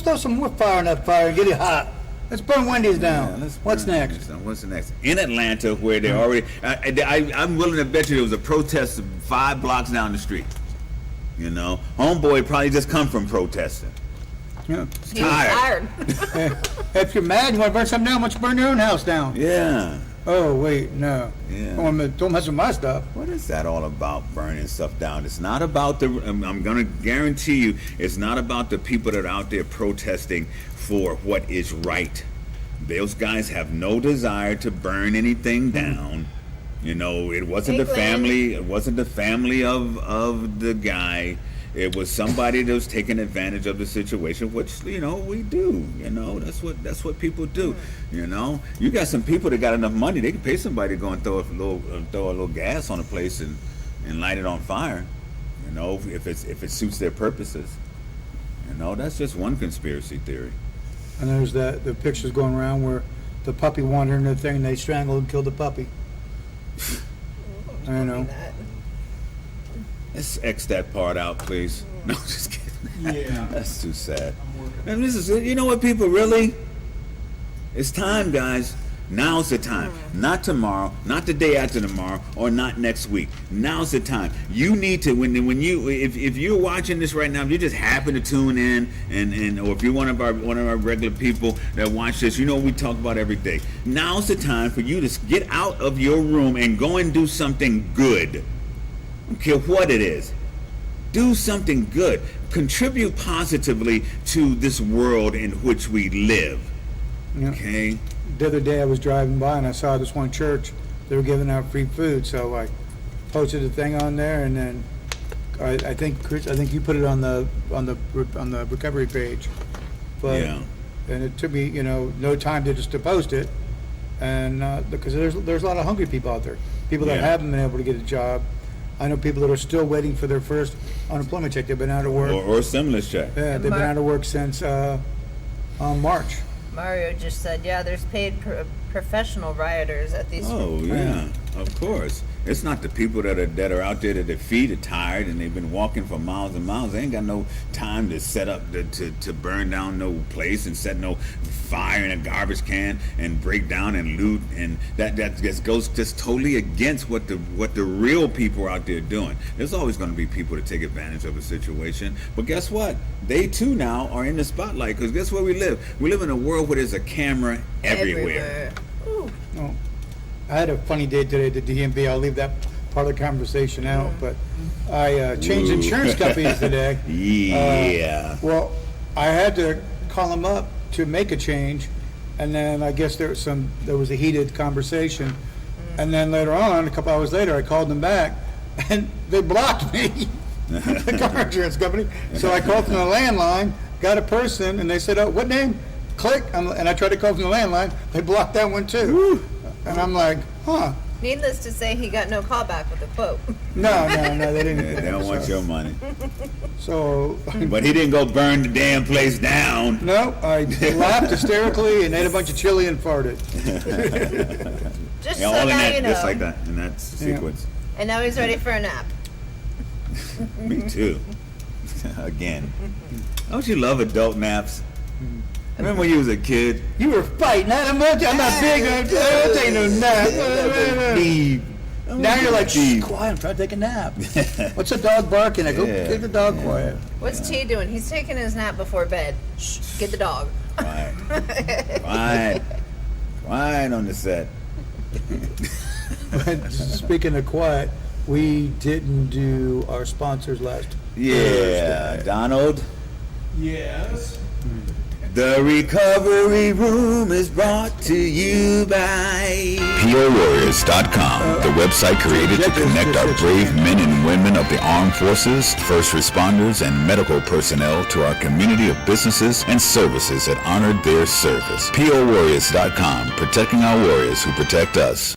throw some more fire in that fire and get it hot. Let's burn Wendy's down. Yeah, let's What's burn next? this down. What's the next? In Atlanta, where they already, I'm willing to bet you there was a protest 5 blocks down the street. You know, homeboy probably just come from protesting. Yeah. He was tired. If you're mad, you want to burn something down, why don't you burn your own house down? Yeah. Oh, wait, no. Yeah. Don't mess with my stuff. What is that all about, burning stuff down? It's not about I'm going to guarantee you, it's not about the people that are out there protesting for what is right. Those guys have no desire to burn anything down. You know, it wasn't the Hey, Glenn. family. It wasn't the family of the guy. It was somebody that was taking advantage of the situation, which we do. That's what people do. You got some people that got enough money, they can pay somebody to go and throw a little gas on a place and light it on fire. If it suits their purposes. That's just one conspiracy theory. And there's the pictures going around where the puppy wandered in the thing and they strangled and killed the puppy. I know. Let's X that part out, please. No, just kidding. Yeah. That's too sad. I'm working. And this is, what, people, really? It's time, guys. Now's the time. Not tomorrow, not the day after tomorrow, or not next week. Now's the time. You need to, if you're watching this right now, if you just happen to tune in, or if you're one of our regular people that watch this, we talk about every day. Now's the time for you to get out of your room and go and do something good. I don't care what it is. Do something good. Contribute positively to this world in which we live. Yeah. Okay? The other day I was driving by and I saw this one church. They were giving out free food, so I posted a thing on there, and then I think Chris, you put it on the recovery page. But Yeah. and it took me no time to post it, and because there's a lot of hungry people out there, people that Yeah. haven't been able to get a job. I know people that are still waiting for their first unemployment check. They've been out of work. Or a stimulus check. Yeah, they've been out of work since March. Mario just said, yeah, there's paid professional rioters at these. Oh yeah, of course. It's not the people that are out there that their feet are tired and they've been walking for miles and miles. They ain't got no time to set up to burn down no place and set no fire in a garbage can and break down and loot, and that just goes just totally against what the real people are out there doing. There's always going to be people that take advantage of a situation, but guess what? They too now are in the spotlight, because guess where we live? We live in a world where there's a camera everywhere. Ooh. No. I had a funny day today at the DMV. I'll leave that part of the conversation out, but I changed Ooh. insurance companies today. Yeah. Well, I had to call them up to make a change, and then I guess there was a heated conversation, and then later on, a couple hours later, I called them back, and they blocked me, the car insurance company. So I called from the landline, got a person, and they said, "Oh, what name?" Click, and I tried to call from the landline. They blocked that one too. Woo. And I'm like, huh. Needless to say, he got no call back with a quote. No, they didn't. They don't want your money. So, But he didn't go burn the damn place down. no, I laughed hysterically and ate a bunch of chili and farted. Just Yeah, so all in now that, you know. just like that, in that sequence. And now he's ready for a nap. Me too. Again. Don't you love adult naps? Remember when you was a kid? You were fighting. I'm not big. I'm taking no nap. Leave. Now you're like, shh, Leave. quiet. I'm trying to take a nap. What's the dog barking? I go, Yeah. get the dog quiet. What's T doing? He's taking his nap before bed. Shh, get the dog. Quiet. Quiet. Quiet on the set. But speaking of quiet, we didn't do our sponsors last Yeah, Thursday. Donald. Yes. The Recovery Room is brought to you by POWarriors.com, the website created to connect our brave men and women of the armed forces, first responders, and medical personnel to our community of businesses and services that honored their service. POWarriors.com, protecting our warriors who protect us.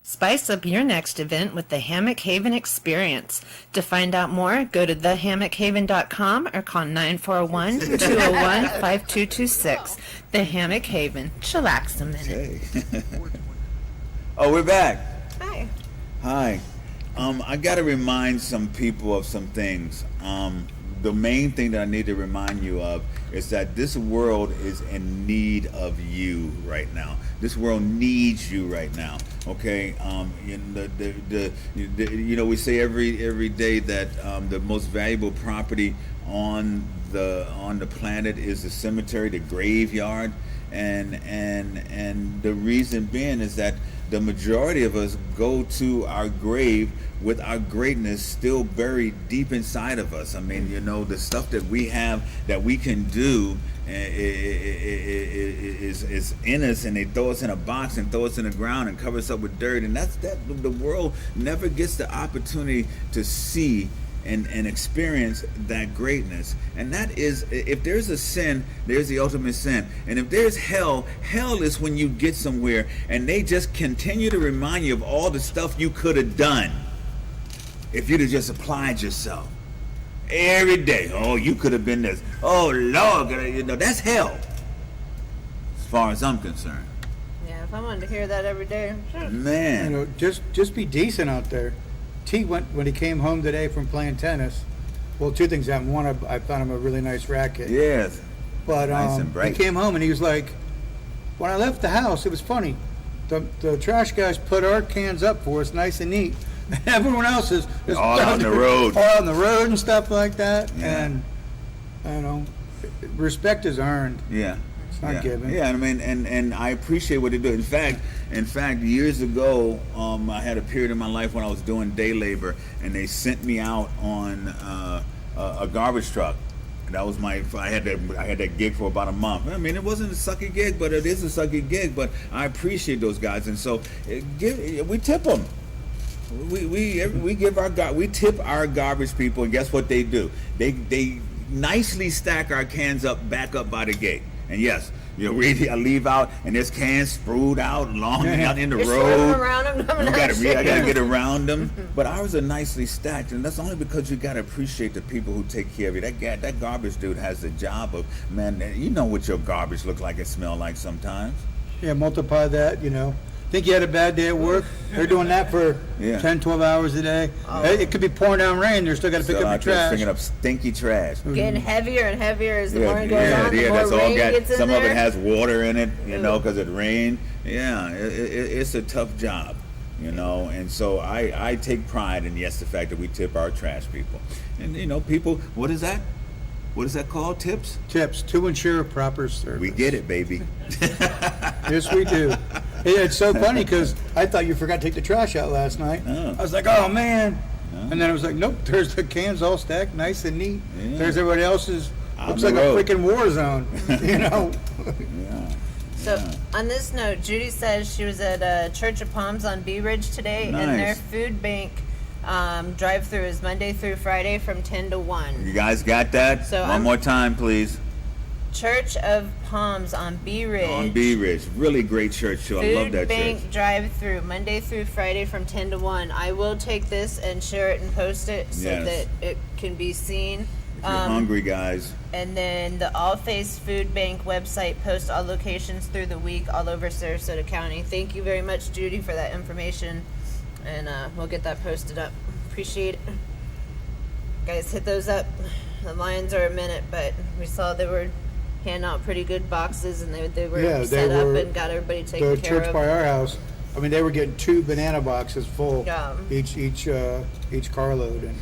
Spice up your next event with the Hammock Haven Experience. To find out more, go to thehammockhaven.com or call 941-201-5226. The Hammock Haven. Chillax a minute. Hey. Oh, we're back. Hi. Hi. I got to remind some people of some things. the main thing that I need to remind you of is that this world is in need of you right now. This world needs you right now. Okay, we say every day that the most valuable property on the planet is the cemetery, the graveyard, and the reason being is that the majority of us go to our grave with our greatness still buried deep inside of us. I mean, the stuff that we have that we can do is in us, and they throw us in a box and throw us in the ground and cover us up with dirt, and that's the world never gets the opportunity to see and experience that greatness. And that is, if there's a sin, there's the ultimate sin. And if there's hell is when you get somewhere and they just continue to remind you of all the stuff you could have done if you'd have just applied yourself every day. Oh, you could have been this. Oh, Lord, that's hell as far as I'm concerned. Yeah, if I wanted to hear that every day, sure. Man. Just be decent out there. T went when he came home today from playing tennis. Well, two things happened. One, I found him a really nice racket. Yes. But Nice and bright. he came home and he was like, when I left the house, it was funny. The trash guys put our cans up for us, nice and neat. And everyone else is All on the road. all on the road and stuff like that. Yeah. And respect is earned. Yeah. It's not given. Yeah, I mean, and I appreciate what they do. In fact, years ago, I had a period in my life when I was doing day labor, and they sent me out on a garbage truck. That was I had that gig for about a month. I mean, it wasn't a sucky gig, but it is a sucky gig. But I appreciate those guys, and so we tip them. We tip our garbage people, and guess what they do? They nicely stack our cans back up by the gate. And yes, I leave out, and there's cans sprawled out out in the You're road. swimming around them. I gotta get around them. But ours are nicely stacked, and that's only because you gotta appreciate the people who take care of you. That garbage dude has the job of, man, you know what your garbage look like and smell like sometimes. Yeah, multiply that, Think you had a bad day at work? They're doing that for 10, 12 hours a day. It could be pouring down rain. They're still got to pick up your trash. Picking up stinky trash. Getting heavier and heavier as the morning goes on. The more that's all rain gets in some there. of it has water in it, because it rained. Yeah, it's a tough job, and so I take pride in, the fact that we tip our trash people. And, people, what is that? What is that called? Tips? Tips to ensure proper service. We get it, baby. Yes, we do. It's so funny because I thought you forgot to take the trash out last night. Oh. I was like, oh, man. And then I was like, nope, there's the cans all stacked nice and neat. Yeah. There's everybody else's. On Looks the like road. a freaking war zone, Yeah. So on this note, Judy says she was at Church of Palms on Bee Ridge today, and their Nice. food bank drive-through is Monday through Friday from 10 to 1. You guys got that? So One more time, please. Church of Palms on Bee Ridge. On Bee Ridge. Really great church, too. I love Food that bank church. drive-through Monday through Friday from 10 to 1. I will take this and share it and post it so Yes. that it can be seen. If you're hungry, guys. And then the All Face Food Bank website posts all locations through the week all over Sarasota County. Thank you very much, Judy, for that information. And we'll get that posted up. Appreciate it. Guys, hit those up. The lines are a minute, but we saw they were handing out pretty good boxes, and they were set up and got everybody taken The care church of. by our house, I mean, they were getting 2 banana boxes full, Yeah. each carload. And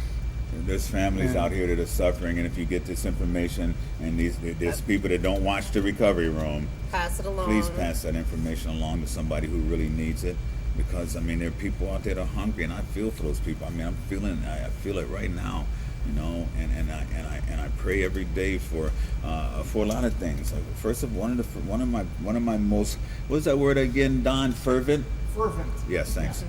There's families out here that are suffering, and if you get this information, and there's people that don't watch the recovery room, Pass it along. please pass that information along to somebody who really needs it. Because I mean, there are people out there that are hungry, and I feel for those people. I mean, I feel it right now, and I pray every day for a lot of things. Like, first of one of my most, what is that word again, Don? Fervent. Yes, thanks.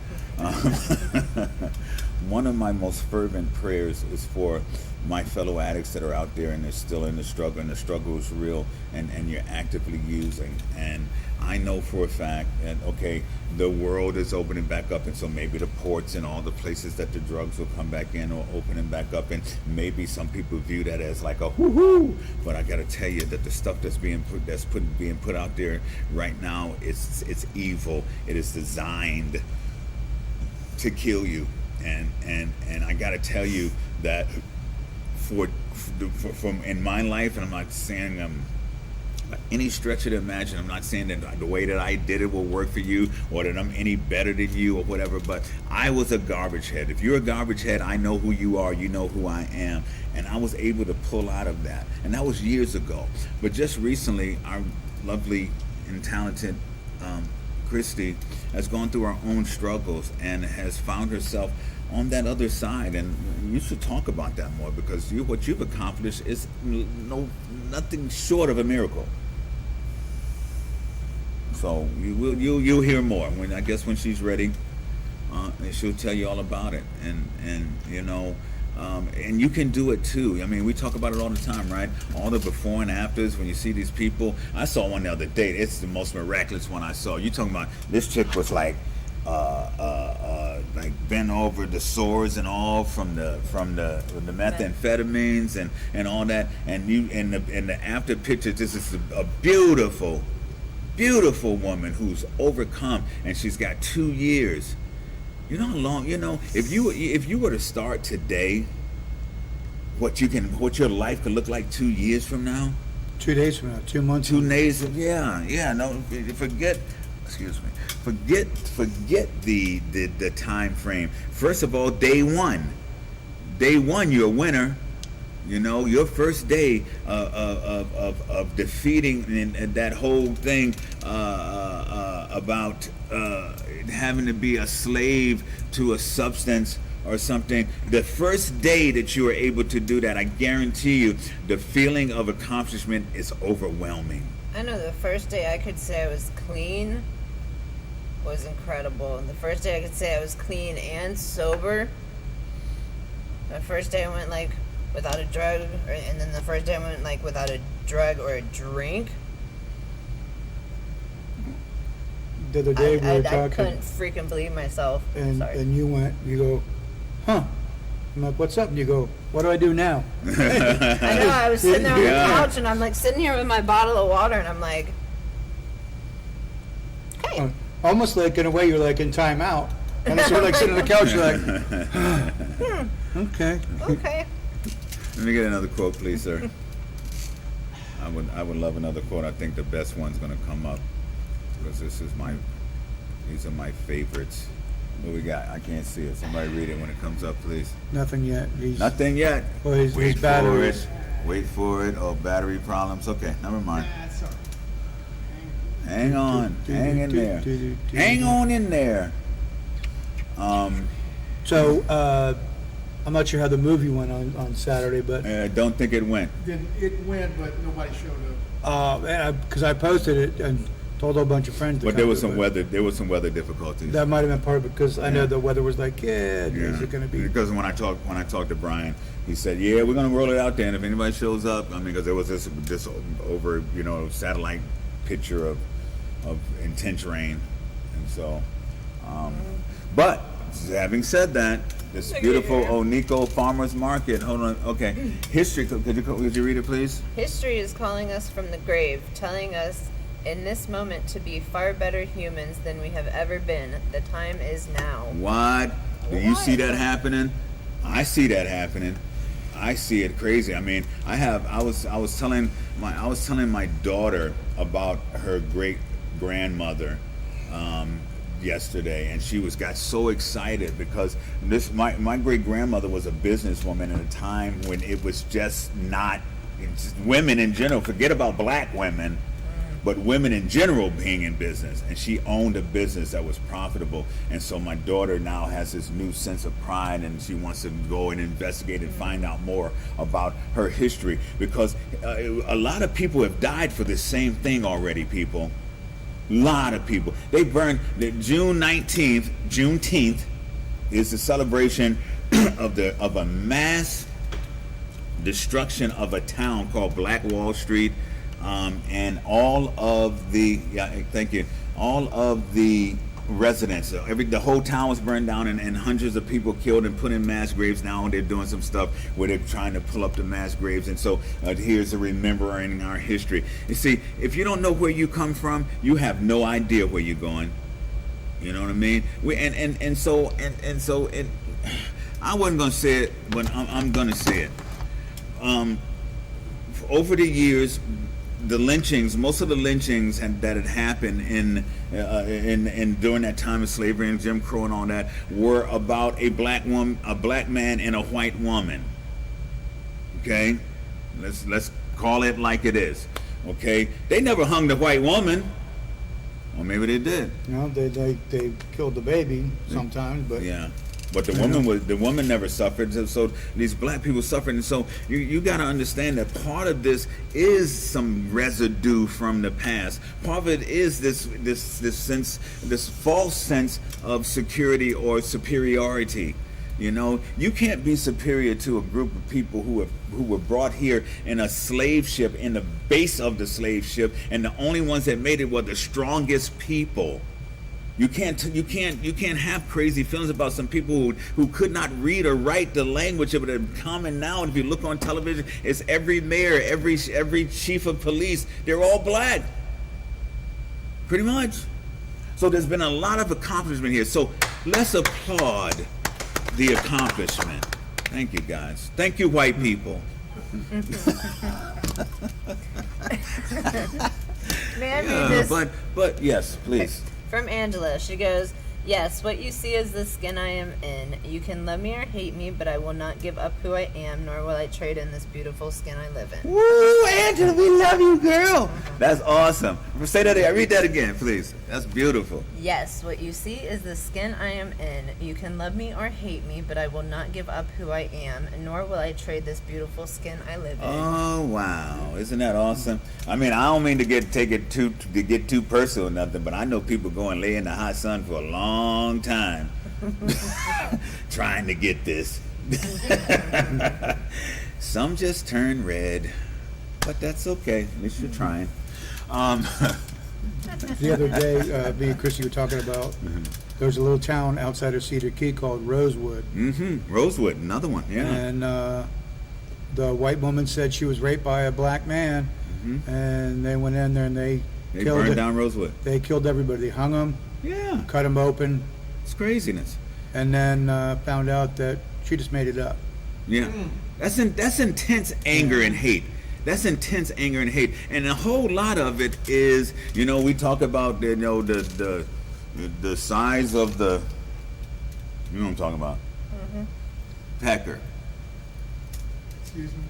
One of my most fervent prayers is for my fellow addicts that are out there and they're still in the struggle, and the struggle is real, and you're actively using. And I know for a fact that, okay, the world is opening back up, and so maybe the ports and all the places that the drugs will come back in are opening back up, and maybe some people view that as like a whoo-hoo. But I got to tell you that the stuff that's being put out there right now, it's evil. It is designed to kill you, and I got to tell you that for from in my life, and I'm not saying by any stretch of the imagination, I'm not saying that the way that I did it will work for you, or that I'm any better than you, or whatever. But I was a garbage head. If you're a garbage head, I know who you are. You know who I am, and I was able to pull out of that. And that was years ago. But just recently, our lovely and talented Christy has gone through her own struggles and has found herself on that other side, and you should talk about that more, because what you've accomplished is nothing short of a miracle. So you'll hear more when, I guess, when she's ready, and she'll tell you all about it, and you know. And you can do it too. I mean, we talk about it all the time, right? All the before and afters when you see these people. I saw one the other day. It's the most miraculous one I saw. You talking about this chick was like bent over, the sores and all from the methamphetamines and all that. And you in the after pictures, this is a beautiful woman who's overcome, and she's got 2 years. You know how long, if you were to start today, what your life could look like 2 years from now? 2 days from now, 2 months. 2 days, forget the time frame. First of all, day one, you're a winner. You know, your first day of defeating and that whole thing about having to be a slave to a substance or something. The first day that you are able to do that, I guarantee you, the feeling of accomplishment is overwhelming. I know the first day I could say I was clean was incredible. And the first day I could say I was clean and sober. The first day I went like without a drug, and then the first day I went like without a drug or a drink. The other day we were I talking, couldn't freaking believe myself. and Sorry. you go, huh? I'm like, what's up? And you go, what do I do now? I know, I was sitting there on Yeah. the couch, and I'm like sitting here with my bottle of water, and I'm like, hey. Almost like in a way you're like in timeout, and so you're like sitting on the couch, you're like, okay. Okay. Let me get another quote, please, sir. I would love another quote. I think the best one's going to come up, because these are my favorites. What we got? I can't see it. Somebody read it when it comes up, please. Nothing yet. Nothing yet. Well, his Wait for batteries. it. Wait for it. Oh, battery problems. Okay, never mind. That's all right. Hang on. Hang in there. Hang on in there. So, I'm not sure how the movie went on Saturday, but I don't think it went. Then it went, but nobody showed up. because I posted it and told a bunch of friends to But come there was to some it. weather. There was some weather difficulties. That might have been part of it, because I know Yeah. the weather was like, is it going to be? Because when I talked to Brian, he said, "Yeah, we're gonna roll it out there, and if anybody shows up, I mean, because there was this over, satellite picture of intense rain, and so, but having said that, this beautiful Onico Farmers Market. Hold on, okay, history. Could you read it, please? History is calling us from the grave, telling us in this moment to be far better humans than we have ever been. The time is now. What? Do you see that happening? I see that happening. I see it crazy. I mean, I was telling my daughter about her great grandmother yesterday, and she got so excited because my great grandmother was a businesswoman at a time when it was just not women in general. Forget about black women. But women in general being in business, and she owned a business that was profitable, and so my daughter now has this new sense of pride, and she wants to go and investigate and find out more about her history, because a lot of people have died for the same thing already. A lot of people. They burned June 19th. Juneteenth is the celebration of a mass destruction of a town called Black Wall Street. And all of the residents, the whole town was burned down, and hundreds of people killed and put in mass graves. Now they're doing some stuff where they're trying to pull up the mass graves, and so here's a remembering our history. You see, if you don't know where you come from, you have no idea where you're going. You know what I mean? So I wasn't gonna say it, but I'm gonna say it. over the years, the lynchings, most of the lynchings that had happened in during that time of slavery and Jim Crow and all that were about a black woman, a black man, and a white woman. Okay, let's call it like it is. Okay, they never hung the white woman, or maybe they did. You know, they killed the baby sometimes, but Yeah, but the woman never suffered. So these black people suffered, and so you got to understand that part of this is some residue from the past. Part of it is this sense, this false sense of security or superiority. You know, you can't be superior to a group of people who were brought here in a slave ship, in the base of the slave ship, and the only ones that made it were the strongest people. You can't have crazy feelings about some people who could not read or write the language of it. Common now, if you look on television, it's every mayor, every chief of police, they're all black, pretty much. So there's been a lot of accomplishment here. So let's applaud the accomplishment. Thank you, guys. Thank you, white people. May I read this? But yes, please. From Angela. She goes, yes, what you see is the skin I am in. You can love me or hate me, but I will not give up who I am, nor will I trade in this beautiful skin I live in. Woo, Angela, we love you, girl. That's awesome. Say that again. Read that again, please. That's beautiful. Yes, what you see is the skin I am in. You can love me or hate me, but I will not give up who I am, nor will I trade this beautiful skin I live in. Oh wow, isn't that awesome? I mean, I don't mean to get too personal or nothing, but I know people go and lay in the hot sun for a long time trying to get this. Some just turn red, but that's okay. At least you're trying. the other day, me and Chrissy were talking about, there's a little town outside of Cedar Key called Rosewood. Rosewood, another one, yeah. And the white woman said she was raped by a black man, and they went in there and they killed burned down Rosewood. They killed everybody. They hung them, Yeah, cut them open, it's craziness. and then found out that she just made it up. Yeah, that's intense anger and hate. That's intense anger and hate, and a whole lot of it is, you know, we talk about the size of the, you know what I'm talking about, pecker. Excuse me.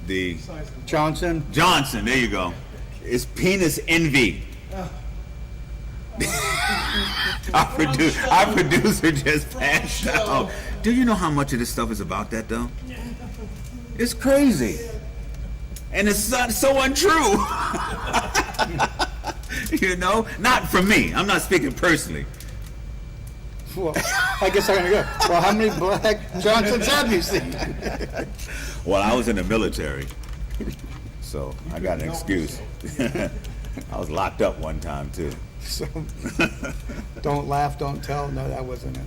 The Size of the- Johnson. There you go. It's penis envy. Our producer just passed out. Do you know how much of this stuff is about that, though? It's crazy. And it's not so untrue. You know? Not from me. I'm not speaking personally. Well, I guess I'm gonna go. Well, how many black Johnsons have you seen? Well, I was in the military, so I got an excuse. I was locked up one time, too. So, don't laugh, don't tell. No, that wasn't it.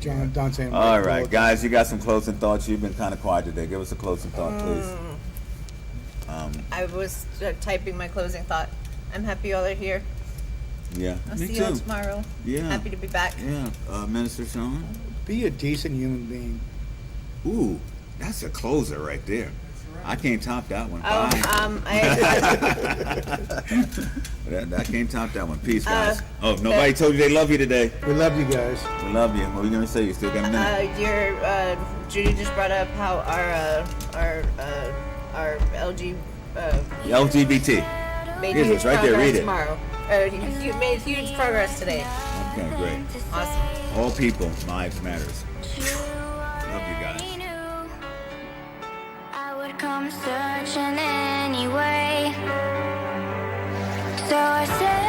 Yeah. Don saying. All right, guys, you got some closing thoughts? You've been kind of quiet today. Give us a closing thought, please. I was typing my closing thought. I'm happy y'all are here. Yeah, I'll me see too. y'all tomorrow. Yeah. Happy to be back. Yeah, Minister Sean. Be a decent human being. Ooh, that's a closer right there. I can't top that one. Oh, Bye. I can't top that one. Peace, guys. Nobody told you they love you today. We love you guys. We love you. What are you gonna say? You still got a minute? Judy just brought up how our LG LGBT. made Yes, huge it's right there. progress Read it. tomorrow. You made huge progress today. Okay, great. Awesome. All people, lives matters. Love you guys. I would come searching anyway. So I said